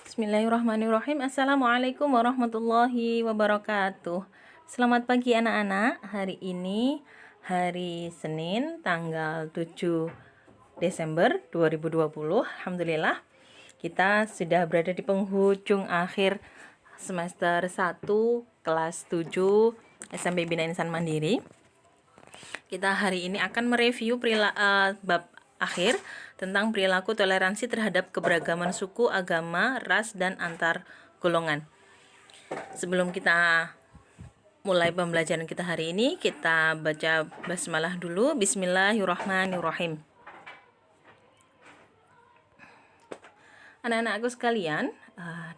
Bismillahirrahmanirrahim. Assalamualaikum warahmatullahi wabarakatuh. Selamat pagi anak-anak. Hari ini hari Senin tanggal 7 Desember 2020. Alhamdulillah kita sudah berada di penghujung akhir semester 1 kelas 7 SMP Bina Insan Mandiri. Kita hari ini akan mereview bab akhir tentang perilaku toleransi terhadap keberagaman suku, agama, ras, dan antar golongan. Sebelum kita mulai pembelajaran kita hari ini, kita baca basmalah dulu. Bismillahirrahmanirrahim. Anak-anakku sekalian,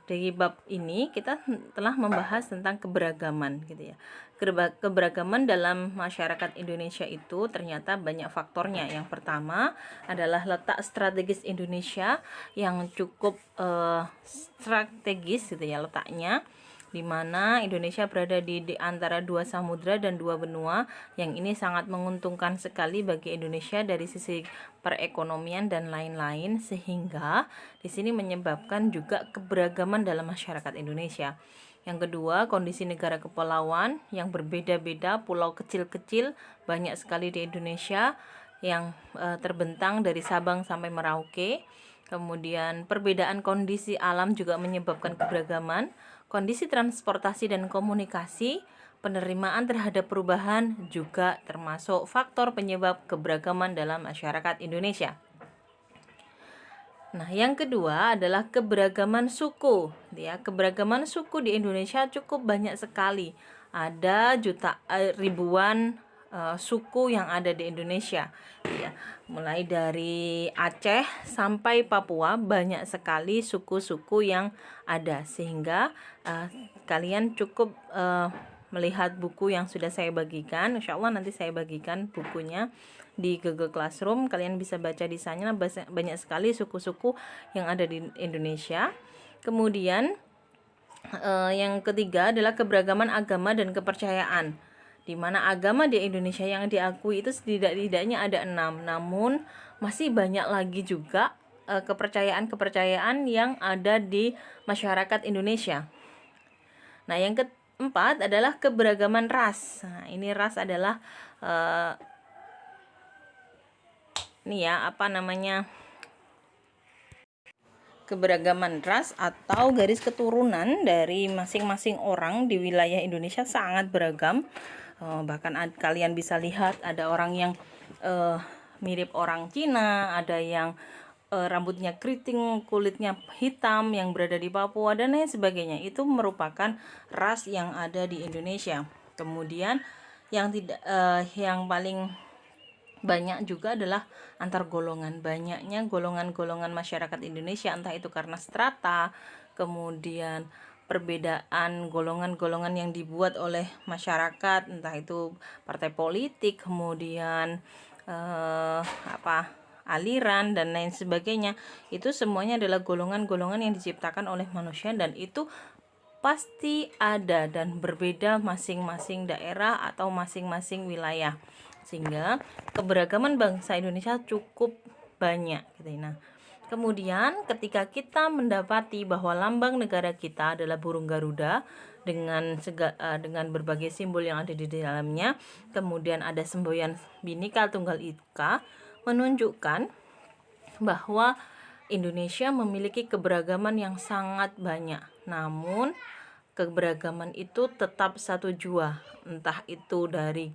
dari bab ini kita telah membahas tentang keberagaman gitu ya. Keberagaman dalam masyarakat Indonesia itu ternyata banyak faktornya. Yang pertama adalah letak strategis Indonesia yang cukup strategis gitu ya letaknya, di mana Indonesia berada di antara dua samudra dan dua benua, yang ini sangat menguntungkan sekali bagi Indonesia dari sisi perekonomian dan lain-lain, sehingga di sini menyebabkan juga keberagaman dalam masyarakat Indonesia. Yang kedua, kondisi negara kepulauan yang berbeda-beda, pulau kecil-kecil banyak sekali di Indonesia yang terbentang dari Sabang sampai Merauke. Kemudian perbedaan kondisi alam juga menyebabkan keberagaman, kondisi transportasi dan komunikasi, penerimaan terhadap perubahan juga termasuk faktor penyebab keberagaman dalam masyarakat Indonesia. Nah, yang kedua adalah keberagaman suku. Ya, keberagaman suku di Indonesia cukup banyak sekali. Ada ribuan suku yang ada di Indonesia. Ya, mulai dari Aceh sampai Papua banyak sekali suku-suku yang ada, sehingga kalian cukup melihat buku yang sudah saya bagikan. Insya Allah nanti saya bagikan bukunya di Google Classroom. Kalian bisa baca di sana, banyak sekali suku-suku yang ada di Indonesia. Kemudian yang ketiga adalah keberagaman agama dan kepercayaan, di mana agama di Indonesia yang diakui itu setidaknya ada 6, namun masih banyak lagi juga kepercayaan-kepercayaan yang ada di masyarakat Indonesia. Nah, yang keempat adalah keberagaman ras. Nah, ini ras adalah keberagaman ras atau garis keturunan dari masing-masing orang di wilayah Indonesia sangat beragam. Bahkan kalian bisa lihat ada orang yang mirip orang Cina, ada yang rambutnya keriting, kulitnya hitam yang berada di Papua dan lain sebagainya. Itu merupakan ras yang ada di Indonesia. Kemudian yang paling banyak juga adalah antar golongan. Banyaknya golongan-golongan masyarakat Indonesia, entah itu karena strata, kemudian perbedaan golongan-golongan yang dibuat oleh masyarakat, entah itu partai politik, kemudian aliran dan lain sebagainya. Itu semuanya adalah golongan-golongan yang diciptakan oleh manusia, dan itu pasti ada dan berbeda masing-masing daerah atau masing-masing wilayah, sehingga keberagaman bangsa Indonesia cukup banyak gitu. Nah, kemudian ketika kita mendapati bahwa lambang negara kita adalah burung Garuda dengan berbagai simbol yang ada di dalamnya, kemudian ada semboyan Bhinneka Tunggal Ika, menunjukkan bahwa Indonesia memiliki keberagaman yang sangat banyak. Namun keberagaman itu tetap satu jua, entah itu dari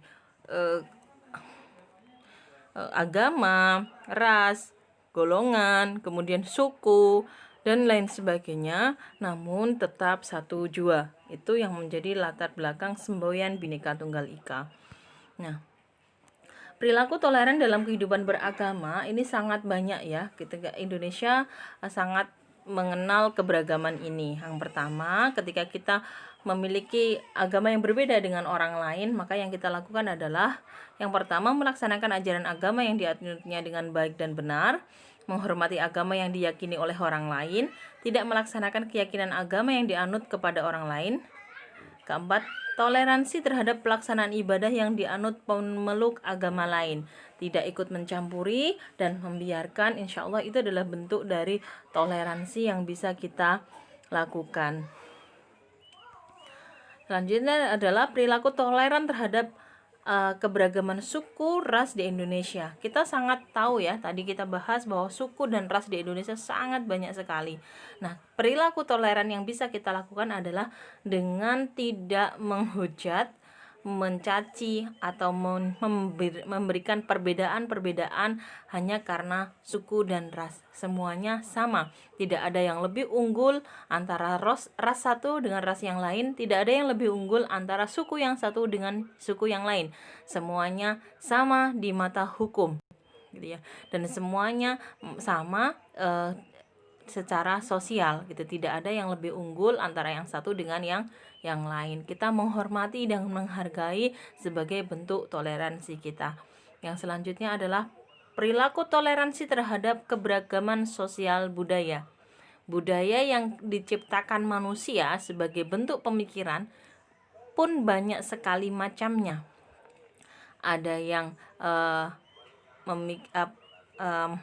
agama, ras, golongan, kemudian suku dan lain sebagainya, namun tetap satu jua. Itu yang menjadi latar belakang semboyan Bhinneka Tunggal Ika. Nah, perilaku toleran dalam kehidupan beragama ini sangat banyak ya. Indonesia sangat mengenal keberagaman ini. Yang pertama, ketika kita memiliki agama yang berbeda dengan orang lain, maka yang kita lakukan adalah yang pertama, melaksanakan ajaran agama yang dianutnya dengan baik dan benar, menghormati agama yang diyakini oleh orang lain, tidak melaksanakan keyakinan agama yang dianut kepada orang lain. Keempat, toleransi terhadap pelaksanaan ibadah yang dianut pemeluk agama lain, tidak ikut mencampuri dan membiarkan. Insya Allah itu adalah bentuk dari toleransi yang bisa kita lakukan. Selanjutnya adalah perilaku toleran terhadap keberagaman suku, ras di Indonesia. Kita sangat tahu ya, tadi kita bahas bahwa suku dan ras di Indonesia sangat banyak sekali. Nah, perilaku toleran yang bisa kita lakukan adalah dengan tidak menghujat, mencaci atau memberikan perbedaan-perbedaan hanya karena suku dan ras. Semuanya sama. Tidak ada yang lebih unggul antara ras satu dengan ras yang lain, tidak ada yang lebih unggul antara suku yang satu dengan suku yang lain. Semuanya sama di mata hukum, gitu ya. Dan semuanya sama secara sosial gitu, tidak ada yang lebih unggul antara yang satu dengan yang lain. Kita menghormati dan menghargai sebagai bentuk toleransi kita. Yang selanjutnya adalah perilaku toleransi terhadap keberagaman sosial budaya. Budaya yang diciptakan manusia sebagai bentuk pemikiran pun banyak sekali macamnya. Ada yang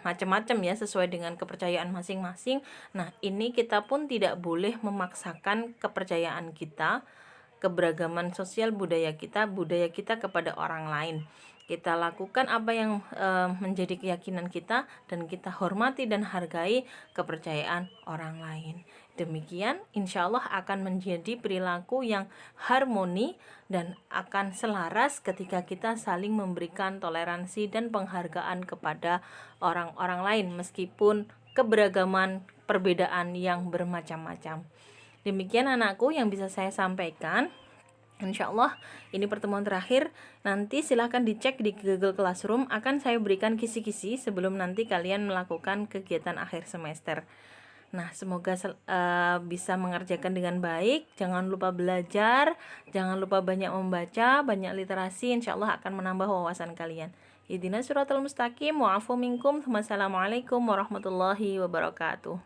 macam-macam ya, sesuai dengan kepercayaan masing-masing. Nah, ini kita pun tidak boleh memaksakan kepercayaan kita, keberagaman sosial budaya kita kepada orang lain. Kita lakukan apa yang menjadi keyakinan kita, dan kita hormati dan hargai kepercayaan orang lain. Demikian insya Allah akan menjadi perilaku yang harmoni dan akan selaras ketika kita saling memberikan toleransi dan penghargaan kepada orang-orang lain meskipun keberagaman perbedaan yang bermacam-macam. Demikian anakku yang bisa saya sampaikan. Insya Allah ini pertemuan terakhir. Nanti silahkan dicek di Google Classroom, akan saya berikan kisi-kisi sebelum nanti kalian melakukan kegiatan akhir semester. Nah, semoga bisa mengerjakan dengan baik. Jangan lupa belajar, jangan lupa banyak membaca, banyak literasi. Insya Allah akan menambah wawasan kalian. Ihdinas siratal mustaqim, wa'afu minkum. Wassalamualaikum warahmatullahi wabarakatuh.